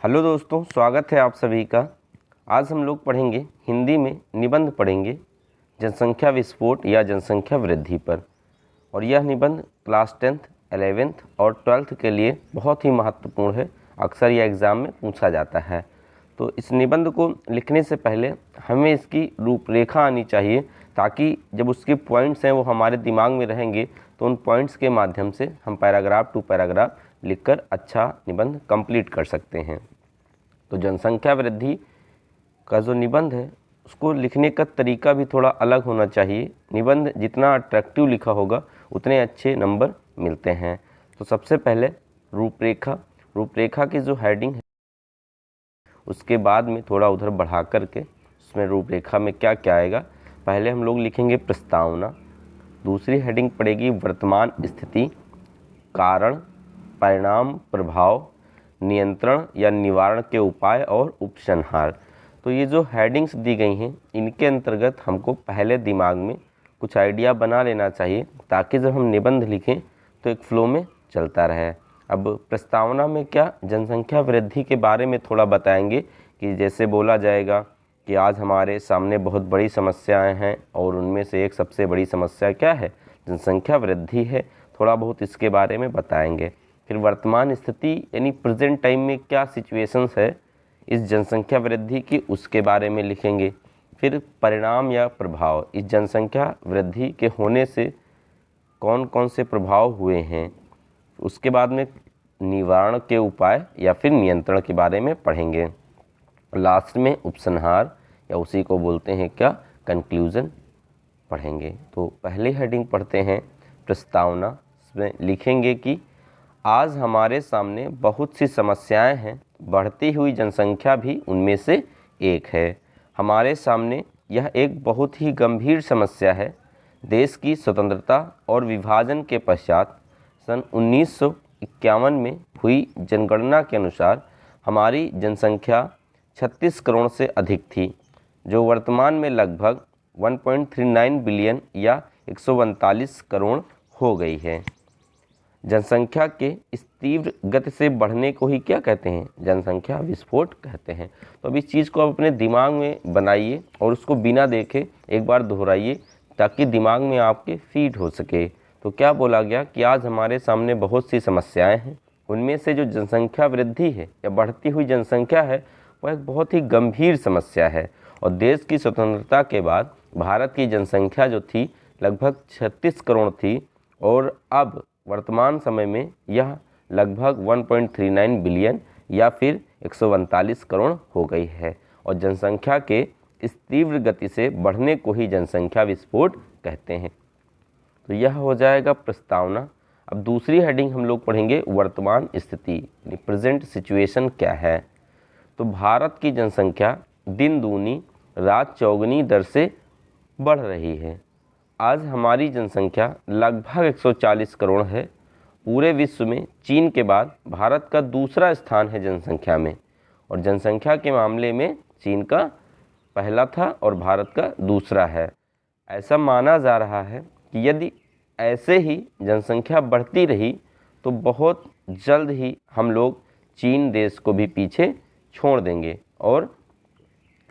Hello दोस्तों, स्वागत है आप सभी का। आज हम लोग पढ़ेंगे हिंदी में निबंध पढ़ेंगे जनसंख्या विस्फोट या जनसंख्या वृद्धि पर। और यह निबंध क्लास 10th, 11th और 12th के लिए बहुत ही महत्वपूर्ण है। अक्सर यह एग्ज़ाम में पूछा जाता है। तो इस निबंध को लिखने से पहले हमें इसकी रूपरेखा आनी चाहिए, ताकि जब उसके पॉइंट्स हैं वो हमारे दिमाग में रहेंगे तो उन पॉइंट्स के माध्यम से हम पैराग्राफ टू पैराग्राफ लिखकर अच्छा निबंध कंप्लीट कर सकते हैं। तो जनसंख्या वृद्धि का जो निबंध है उसको लिखने का तरीका भी थोड़ा अलग होना चाहिए। निबंध जितना अट्रैक्टिव लिखा होगा उतने अच्छे नंबर मिलते हैं। तो सबसे पहले रूपरेखा की जो हेडिंग है उसके बाद में थोड़ा उधर बढ़ा करके उसमें रूपरेखा में क्या क्या आएगा। पहले हम लोग लिखेंगे प्रस्तावना, दूसरी हेडिंग पड़ेगी वर्तमान स्थिति, कारण, परिणाम, प्रभाव, नियंत्रण या निवारण के उपाय और उपसंहार। तो ये जो हेडिंग्स दी गई हैं इनके अंतर्गत हमको पहले दिमाग में कुछ आइडिया बना लेना चाहिए, ताकि जब हम निबंध लिखें तो एक फ्लो में चलता रहे। अब प्रस्तावना में क्या जनसंख्या वृद्धि के बारे में थोड़ा बताएंगे कि जैसे बोला जाएगा कि आज हमारे सामने बहुत बड़ी समस्याएं हैं और उनमें से एक सबसे बड़ी समस्या क्या है, जनसंख्या वृद्धि है। थोड़ा बहुत इसके बारे में बताएंगे। फिर वर्तमान स्थिति यानी प्रेजेंट टाइम में क्या सिचुएशंस है इस जनसंख्या वृद्धि की, उसके बारे में लिखेंगे। फिर परिणाम या प्रभाव, इस जनसंख्या वृद्धि के होने से कौन कौन से प्रभाव हुए हैं। उसके बाद में निवारण के उपाय या फिर नियंत्रण के बारे में पढ़ेंगे। लास्ट में उपसंहार या उसी को बोलते हैं क्या, कंक्लूजन पढ़ेंगे। तो पहली हेडिंग पढ़ते हैं प्रस्तावना। इसमें लिखेंगे कि आज हमारे सामने बहुत सी समस्याएं हैं, बढ़ती हुई जनसंख्या भी उनमें से एक है। हमारे सामने यह एक बहुत ही गंभीर समस्या है। देश की स्वतंत्रता और विभाजन के पश्चात सन 1951 में हुई जनगणना के अनुसार हमारी जनसंख्या 36 करोड़ से अधिक थी, जो वर्तमान में लगभग 1.39 बिलियन या 139 करोड़ हो गई है। जनसंख्या के इस तीव्र गति से बढ़ने को ही क्या कहते हैं, जनसंख्या विस्फोट कहते हैं। तो अब इस चीज़ को आप अपने दिमाग में बनाइए और उसको बिना देखे एक बार दोहराइए, ताकि दिमाग में आपके फीड हो सके। तो क्या बोला गया कि आज हमारे सामने बहुत सी समस्याएं हैं, उनमें से जो जनसंख्या वृद्धि है या बढ़ती हुई जनसंख्या है वह एक बहुत ही गंभीर समस्या है। और देश की स्वतंत्रता के बाद भारत की जनसंख्या जो थी लगभग 36 करोड़ थी, और अब वर्तमान समय में यह लगभग 1.39 बिलियन या फिर 139 करोड़ हो गई है। और जनसंख्या के इस तीव्र गति से बढ़ने को ही जनसंख्या विस्फोट कहते हैं। तो यह हो जाएगा प्रस्तावना। अब दूसरी हेडिंग हम लोग पढ़ेंगे वर्तमान स्थिति, प्रेजेंट सिचुएशन क्या है। तो भारत की जनसंख्या दिन दूनी रात चौगुनी दर से बढ़ रही है। आज हमारी जनसंख्या लगभग 140 करोड़ है। पूरे विश्व में चीन के बाद भारत का दूसरा स्थान है जनसंख्या में, और जनसंख्या के मामले में चीन का पहला था और भारत का दूसरा है। ऐसा माना जा रहा है कि यदि ऐसे ही जनसंख्या बढ़ती रही तो बहुत जल्द ही हम लोग चीन देश को भी पीछे छोड़ देंगे और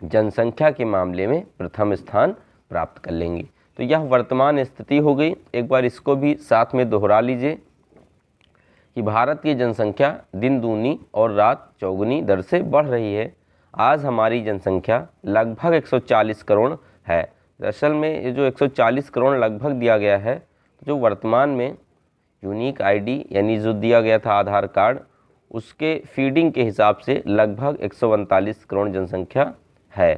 जनसंख्या के मामले में प्रथम स्थान प्राप्त कर लेंगे। तो यह वर्तमान स्थिति हो गई। एक बार इसको भी साथ में दोहरा लीजिए कि भारत की जनसंख्या दिन दूनी और रात चौगुनी दर से बढ़ रही है। आज हमारी जनसंख्या लगभग 140 करोड़ है। दरअसल में ये जो 140 करोड़ लगभग दिया गया है, जो वर्तमान में यूनिक आईडी यानी जो दिया गया था आधार कार्ड, उसके फीडिंग के हिसाब से लगभग 139 करोड़ जनसंख्या है।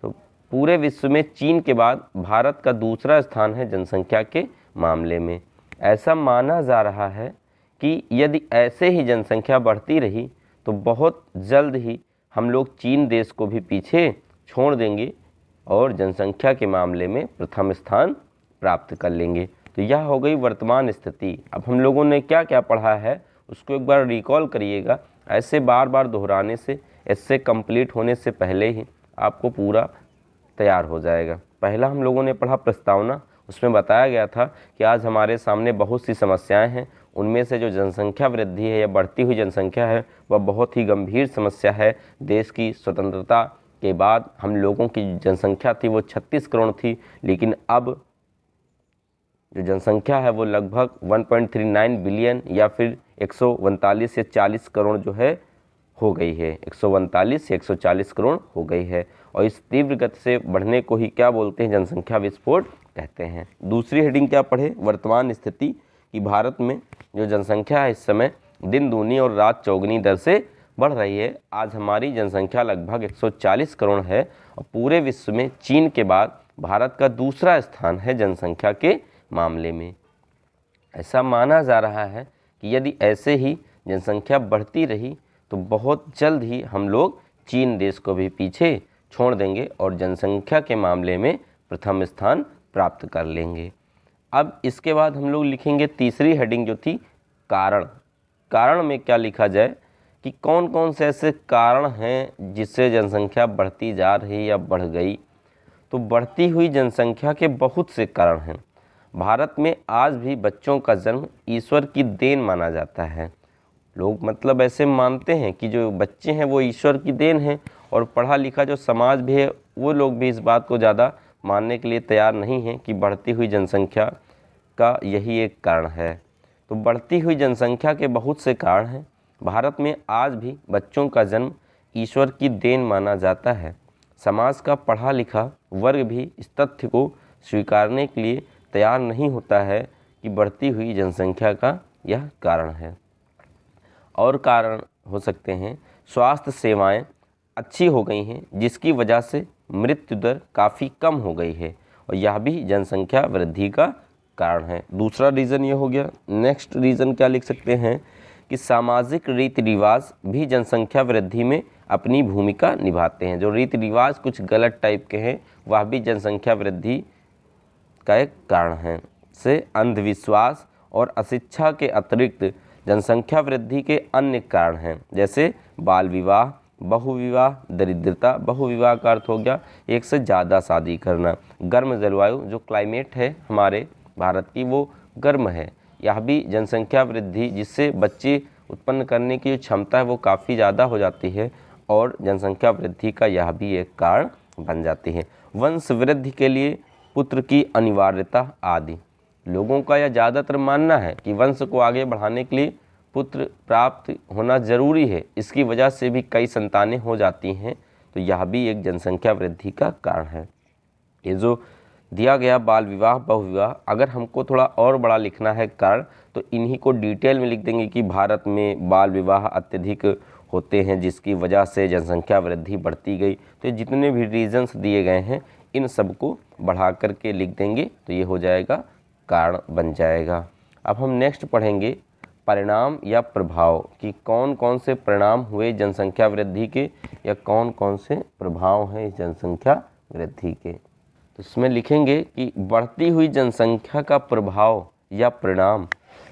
तो पूरे विश्व में चीन के बाद भारत का दूसरा स्थान है जनसंख्या के मामले में। ऐसा माना जा रहा है कि यदि ऐसे ही जनसंख्या बढ़ती रही तो बहुत जल्द ही हम लोग चीन देश को भी पीछे छोड़ देंगे और जनसंख्या के मामले में प्रथम स्थान प्राप्त कर लेंगे। तो यह हो गई वर्तमान स्थिति। अब हम लोगों ने क्या क्या पढ़ा है उसको एक बार रिकॉल करिएगा। ऐसे बार बार दोहराने से, इससे कंप्लीट होने से पहले ही आपको पूरा तैयार हो जाएगा। पहला हम लोगों ने पढ़ा प्रस्तावना, उसमें बताया गया था कि आज हमारे सामने बहुत सी समस्याएं हैं, उनमें से जो जनसंख्या वृद्धि है या बढ़ती हुई जनसंख्या है वह बहुत ही गंभीर समस्या है। देश की स्वतंत्रता के बाद हम लोगों की जनसंख्या थी वो 36 करोड़ थी, लेकिन अब जो जनसंख्या है वो लगभग 1.39 बिलियन या फिर 139 से 40 करोड़ जो है हो गई है। 139 से 140 करोड़ हो गई है और इस तीव्र गति से बढ़ने को ही क्या बोलते हैं? जनसंख्या विस्फोट कहते हैं। दूसरी हेडिंग क्या पढ़े? वर्तमान स्थिति कि भारत में जो जनसंख्या है इस समय दिन दूनी और रात चौगुनी दर से बढ़ रही है। आज हमारी जनसंख्या लगभग 140 करोड़ है और पूरे विश्व में चीन के बाद भारत का दूसरा स्थान है जनसंख्या के मामले में। ऐसा माना जा रहा है कि यदि ऐसे ही जनसंख्या बढ़ती रही तो बहुत जल्द ही हम लोग चीन देश को भी पीछे छोड़ देंगे और जनसंख्या के मामले में प्रथम स्थान प्राप्त कर लेंगे। अब इसके बाद हम लोग लिखेंगे तीसरी हेडिंग जो थी कारण। कारण में क्या लिखा जाए कि कौन कौन से ऐसे कारण हैं जिससे जनसंख्या बढ़ती जा रही या बढ़ गई। तो बढ़ती हुई जनसंख्या के बहुत से कारण हैं। भारत में आज भी बच्चों का जन्म ईश्वर की देन माना जाता है। लोग मतलब ऐसे मानते हैं कि जो बच्चे हैं वो ईश्वर की देन है, और पढ़ा लिखा जो समाज भी है वो लोग भी इस बात को ज़्यादा मानने के लिए तैयार नहीं हैं कि बढ़ती हुई जनसंख्या का यही एक कारण है। तो बढ़ती हुई जनसंख्या के बहुत से कारण हैं। भारत में आज भी बच्चों का जन्म ईश्वर की देन माना जाता है। समाज का पढ़ा लिखा वर्ग भी इस तथ्य को स्वीकारने के लिए तैयार नहीं होता है कि बढ़ती हुई जनसंख्या का यह कारण है। और कारण हो सकते हैं स्वास्थ्य सेवाएं अच्छी हो गई हैं जिसकी वजह से मृत्यु दर काफ़ी कम हो गई है और यह भी जनसंख्या वृद्धि का कारण है। दूसरा रीज़न ये हो गया। नेक्स्ट रीज़न क्या लिख सकते हैं कि सामाजिक रीति रिवाज भी जनसंख्या वृद्धि में अपनी भूमिका निभाते हैं। जो रीति रिवाज कुछ गलत टाइप के हैं वह भी जनसंख्या वृद्धि का एक कारण है। से अंधविश्वास और अशिक्षा के अतिरिक्त जनसंख्या वृद्धि के अन्य कारण हैं, जैसे बाल विवाह, बहुविवाह, दरिद्रता। बहुविवाह का अर्थ हो गया एक से ज़्यादा शादी करना। गर्म जलवायु, जो क्लाइमेट है हमारे भारत की वो गर्म है, यह भी जनसंख्या वृद्धि जिससे बच्चे उत्पन्न करने की जो क्षमता है वो काफ़ी ज़्यादा हो जाती है और जनसंख्या वृद्धि का यह भी एक कारण बन जाती है। वंश वृद्धि के लिए पुत्र की अनिवार्यता आदि। लोगों का यह ज़्यादातर मानना है कि वंश को आगे बढ़ाने के लिए पुत्र प्राप्त होना जरूरी है। इसकी वजह से भी कई संतानें हो जाती हैं, तो यह भी एक जनसंख्या वृद्धि का कारण है। ये जो दिया गया बाल विवाह, बहुविवाह, अगर हमको थोड़ा और बड़ा लिखना है कारण तो इन्हीं को डिटेल में लिख देंगे कि भारत में बाल विवाह अत्यधिक होते हैं जिसकी वजह से जनसंख्या वृद्धि बढ़ती गई। तो जितने भी रीजन्स दिए गए हैं इन सब को बढ़ा करके लिख देंगे तो ये हो जाएगा कारण बन जाएगा। अब हम नेक्स्ट पढ़ेंगे परिणाम या प्रभाव कि कौन कौन से परिणाम हुए जनसंख्या वृद्धि के या कौन कौन से प्रभाव हैं इस जनसंख्या वृद्धि के। तो इसमें लिखेंगे कि बढ़ती हुई जनसंख्या का प्रभाव या परिणाम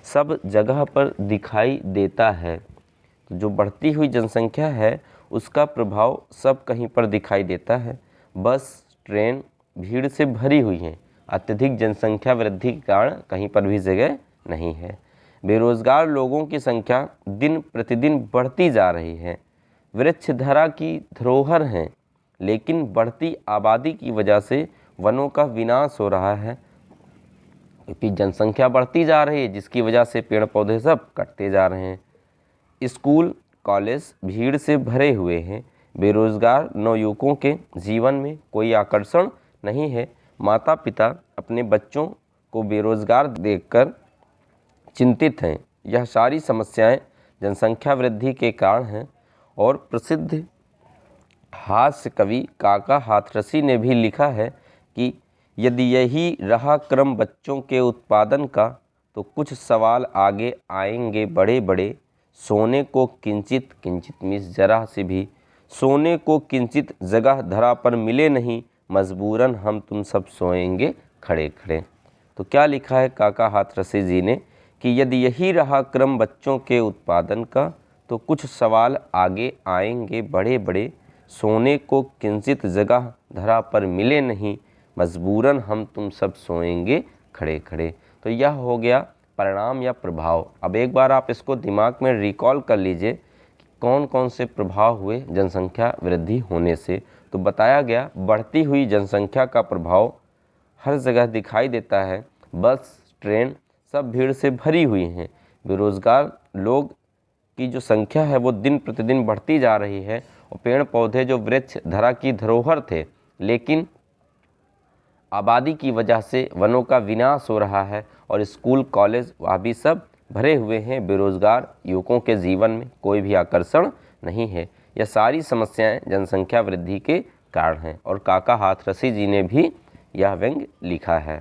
सब जगह पर दिखाई देता है। तो जो बढ़ती हुई जनसंख्या है उसका प्रभाव सब कहीं पर दिखाई देता है। बस ट्रेन भीड़ से भरी हुई हैं। अत्यधिक जनसंख्या वृद्धि के कारण कहीं पर भी जगह नहीं है। बेरोजगार लोगों की संख्या दिन प्रतिदिन बढ़ती जा रही है। वृक्ष धरा की धरोहर हैं, लेकिन बढ़ती आबादी की वजह से वनों का विनाश हो रहा है। क्योंकि जनसंख्या बढ़ती जा रही है जिसकी वजह से पेड़ पौधे सब कटते जा रहे हैं। स्कूल कॉलेज भीड़ से भरे हुए हैं। बेरोजगार नवयुवकों के जीवन में कोई आकर्षण नहीं है। माता पिता अपने बच्चों को बेरोजगार देखकर चिंतित हैं। यह सारी समस्याएं जनसंख्या वृद्धि के कारण हैं। और प्रसिद्ध हास्य कवि काका हाथरसी ने भी लिखा है कि यदि यही रहा क्रम बच्चों के उत्पादन का तो कुछ सवाल आगे आएंगे बड़े बड़े। सोने को किंचित किंचित मीन्स जरा से भी सोने को किंचित जगह धरा पर मिले नहीं, मजबूरन हम तुम सब सोएंगे खड़े खड़े। तो क्या लिखा है काका हाथरसी जी ने कि यदि यही रहा क्रम बच्चों के उत्पादन का तो कुछ सवाल आगे आएंगे बड़े बड़े। सोने को किंचित जगह धरा पर मिले नहीं, मजबूरन हम तुम सब सोएंगे खड़े खड़े। तो यह हो गया परिणाम या प्रभाव। अब एक बार आप इसको दिमाग में रिकॉल कर लीजिए कि कौन कौन से प्रभाव हुए जनसंख्या वृद्धि होने से। तो बताया गया बढ़ती हुई जनसंख्या का प्रभाव हर जगह दिखाई देता है। बस ट्रेन सब भीड़ से भरी हुई हैं। बेरोजगार लोग की जो संख्या है वो दिन प्रतिदिन बढ़ती जा रही है। और पेड़ पौधे जो वृक्ष धरा की धरोहर थे, लेकिन आबादी की वजह से वनों का विनाश हो रहा है। और स्कूल कॉलेज वह भी सब भरे हुए हैं। बेरोजगार युवकों के जीवन में कोई भी आकर्षण नहीं है। यह सारी समस्याएं जनसंख्या वृद्धि के कारण हैं। और काका हाथरसी जी ने भी यह व्यंग्य लिखा है।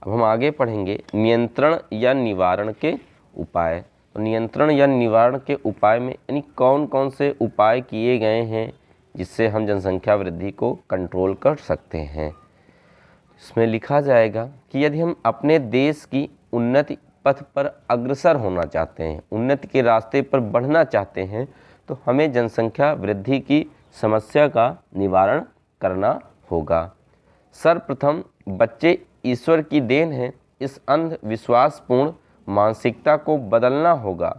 अब हम आगे पढ़ेंगे नियंत्रण या निवारण के उपाय। तो नियंत्रण या निवारण के उपाय में यानी कौन कौन से उपाय किए गए हैं जिससे हम जनसंख्या वृद्धि को कंट्रोल कर सकते हैं। इसमें लिखा जाएगा कि यदि हम अपने देश की उन्नति पथ पर अग्रसर होना चाहते हैं, उन्नति के रास्ते पर बढ़ना चाहते हैं, तो हमें जनसंख्या वृद्धि की समस्या का निवारण करना होगा। सर्वप्रथम बच्चे ईश्वर की देन है, इस अंधविश्वासपूर्ण मानसिकता को बदलना होगा।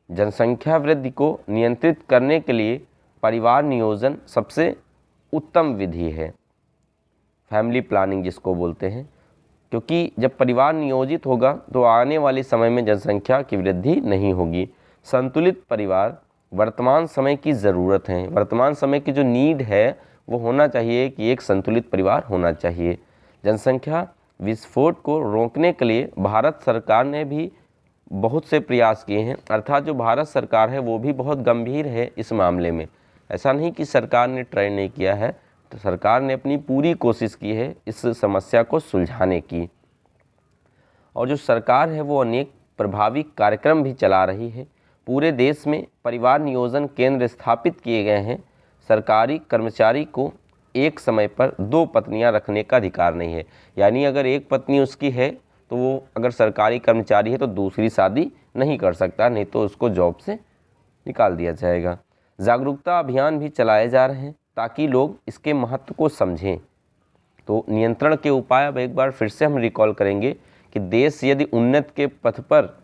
जनसंख्या वृद्धि को नियंत्रित करने के लिए परिवार नियोजन सबसे उत्तम विधि है, फैमिली प्लानिंग जिसको बोलते हैं। क्योंकि जब परिवार नियोजित होगा तो आने वाले समय में जनसंख्या की वृद्धि नहीं होगी। संतुलित परिवार वर्तमान समय की ज़रूरत है। वर्तमान समय की जो नीड है वो होना चाहिए कि एक संतुलित परिवार होना चाहिए। जनसंख्या विस्फोट को रोकने के लिए भारत सरकार ने भी बहुत से प्रयास किए हैं। अर्थात जो भारत सरकार है वो भी बहुत गंभीर है इस मामले में। ऐसा नहीं कि सरकार ने ट्राई नहीं किया है, तो सरकार ने अपनी पूरी कोशिश की है इस समस्या को सुलझाने की। और जो सरकार है वो अनेक प्रभावी कार्यक्रम भी चला रही है। पूरे देश में परिवार नियोजन केंद्र स्थापित किए गए हैं। सरकारी कर्मचारी को एक समय पर 2 पत्नियां रखने का अधिकार नहीं है। यानी अगर एक पत्नी उसकी है तो वो अगर सरकारी कर्मचारी है तो दूसरी शादी नहीं कर सकता, नहीं तो उसको जॉब से निकाल दिया जाएगा। जागरूकता अभियान भी चलाए जा रहे हैं ताकि लोग इसके महत्व को समझें। तो नियंत्रण के उपाय अब एक बार फिर से हम रिकॉल करेंगे कि देश यदि उन्नति के पथ पर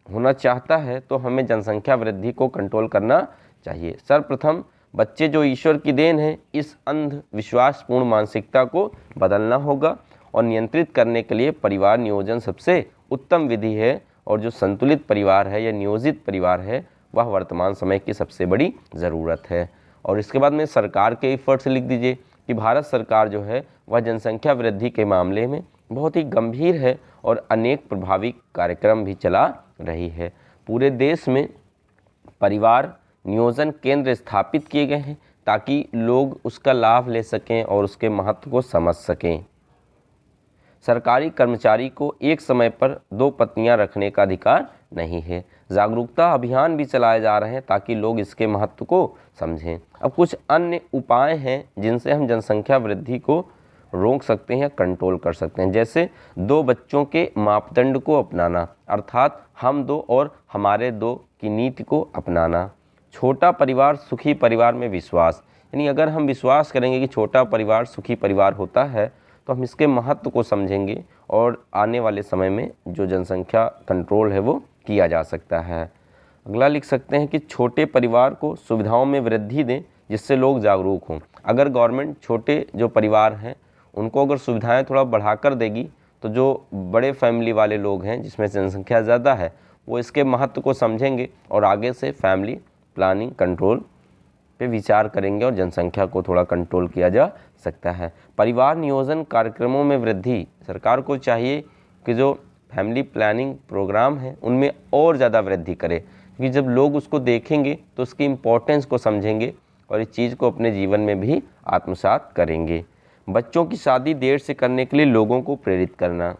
होना चाहता है तो हमें जनसंख्या वृद्धि को कंट्रोल करना चाहिए। सर्वप्रथम बच्चे जो ईश्वर की देन है, इस अंधविश्वासपूर्ण मानसिकता को बदलना होगा। और नियंत्रित करने के लिए परिवार नियोजन सबसे उत्तम विधि है। और जो संतुलित परिवार है या नियोजित परिवार है वह वर्तमान समय की सबसे बड़ी ज़रूरत है। और इसके बाद में सरकार के एफर्ट्स लिख दीजिए कि भारत सरकार जो है वह जनसंख्या वृद्धि के मामले में बहुत ही गंभीर है और अनेक प्रभावी कार्यक्रम भी चला रही है। पूरे देश में परिवार नियोजन केंद्र स्थापित किए गए हैं ताकि लोग उसका लाभ ले सकें और उसके महत्व को समझ सकें। सरकारी कर्मचारी को एक समय पर 2 पत्नियां रखने का अधिकार नहीं है। जागरूकता अभियान भी चलाए जा रहे हैं ताकि लोग इसके महत्व को समझें। अब कुछ अन्य उपाय हैं जिनसे हम जनसंख्या वृद्धि को रोक सकते हैं, कंट्रोल कर सकते हैं। जैसे 2 बच्चों के मापदंड को अपनाना, अर्थात हम 2 और हमारे 2 की नीति को अपनाना। छोटा परिवार सुखी परिवार में विश्वास, यानी अगर हम विश्वास करेंगे कि छोटा परिवार सुखी परिवार होता है तो हम इसके महत्व को समझेंगे और आने वाले समय में जो जनसंख्या कंट्रोल है वो किया जा सकता है। अगला लिख सकते हैं कि छोटे परिवार को सुविधाओं में वृद्धि दें जिससे लोग जागरूक हों। अगर गवर्नमेंट छोटे जो परिवार हैं उनको अगर सुविधाएं थोड़ा बढ़ाकर देगी तो जो बड़े फैमिली वाले लोग हैं जिसमें जनसंख्या ज़्यादा है वो इसके महत्व को समझेंगे और आगे से फैमिली प्लानिंग कंट्रोल पे विचार करेंगे और जनसंख्या को थोड़ा कंट्रोल किया जा सकता है। परिवार नियोजन कार्यक्रमों में वृद्धि, सरकार को चाहिए कि जो फैमिली प्लानिंग प्रोग्राम है उनमें और ज़्यादा वृद्धि करे, क्योंकि जब लोग उसको देखेंगे तो उसकी इम्पोर्टेंस को समझेंगे और इस चीज़ को अपने जीवन में भी आत्मसात करेंगे। बच्चों की शादी देर से करने के लिए लोगों को प्रेरित करना।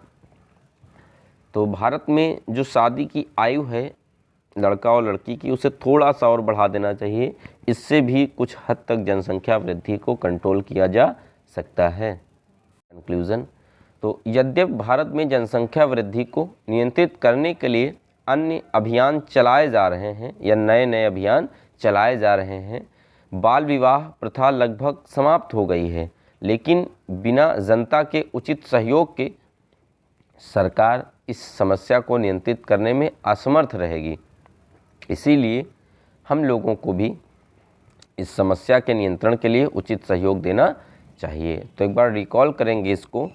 तो भारत में जो शादी की आयु है लड़का और लड़की की, उसे थोड़ा सा और बढ़ा देना चाहिए। इससे भी कुछ हद तक जनसंख्या वृद्धि को कंट्रोल किया जा सकता है। कंक्लूज़न, तो यद्यपि भारत में जनसंख्या वृद्धि को नियंत्रित करने के लिए अन्य अभियान चलाए जा रहे हैं या नए नए अभियान चलाए जा रहे हैं, बाल विवाह प्रथा लगभग समाप्त हो गई है, लेकिन बिना जनता के उचित सहयोग के सरकार इस समस्या को नियंत्रित करने में असमर्थ रहेगी। इसीलिए हम लोगों को भी इस समस्या के नियंत्रण के लिए उचित सहयोग देना चाहिए। तो एक बार रिकॉल करेंगे इसको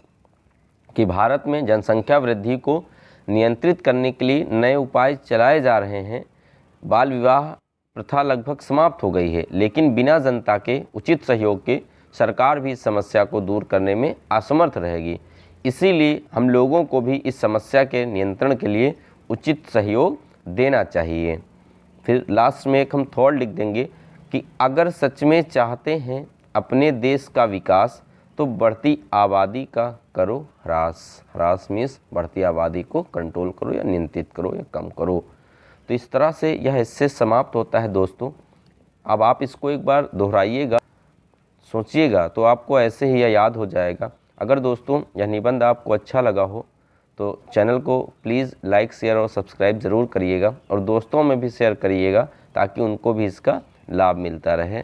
कि भारत में जनसंख्या वृद्धि को नियंत्रित करने के लिए नए उपाय चलाए जा रहे हैं। बाल विवाह प्रथा लगभग समाप्त हो गई है, लेकिन बिना जनता के उचित सहयोग के सरकार भी इस समस्या को दूर करने में असमर्थ रहेगी। इसीलिए हम लोगों को भी इस समस्या के नियंत्रण के लिए उचित सहयोग देना चाहिए। फिर लास्ट में एक हम थॉट लिख देंगे कि अगर सच में चाहते हैं अपने देश का विकास तो बढ़ती आबादी का करो ह्रास। ह्रास मीन्स बढ़ती आबादी को कंट्रोल करो या नियंत्रित करो या कम करो। तो इस तरह से यह हिस्से समाप्त होता है दोस्तों। अब आप इसको एक बार दोहराइएगा, सोचिएगा, तो आपको ऐसे ही यह याद हो जाएगा। अगर दोस्तों यह निबंध आपको अच्छा लगा हो तो चैनल को प्लीज़ लाइक, शेयर और सब्सक्राइब ज़रूर करिएगा और दोस्तों में भी शेयर करिएगा ताकि उनको भी इसका लाभ मिलता रहे।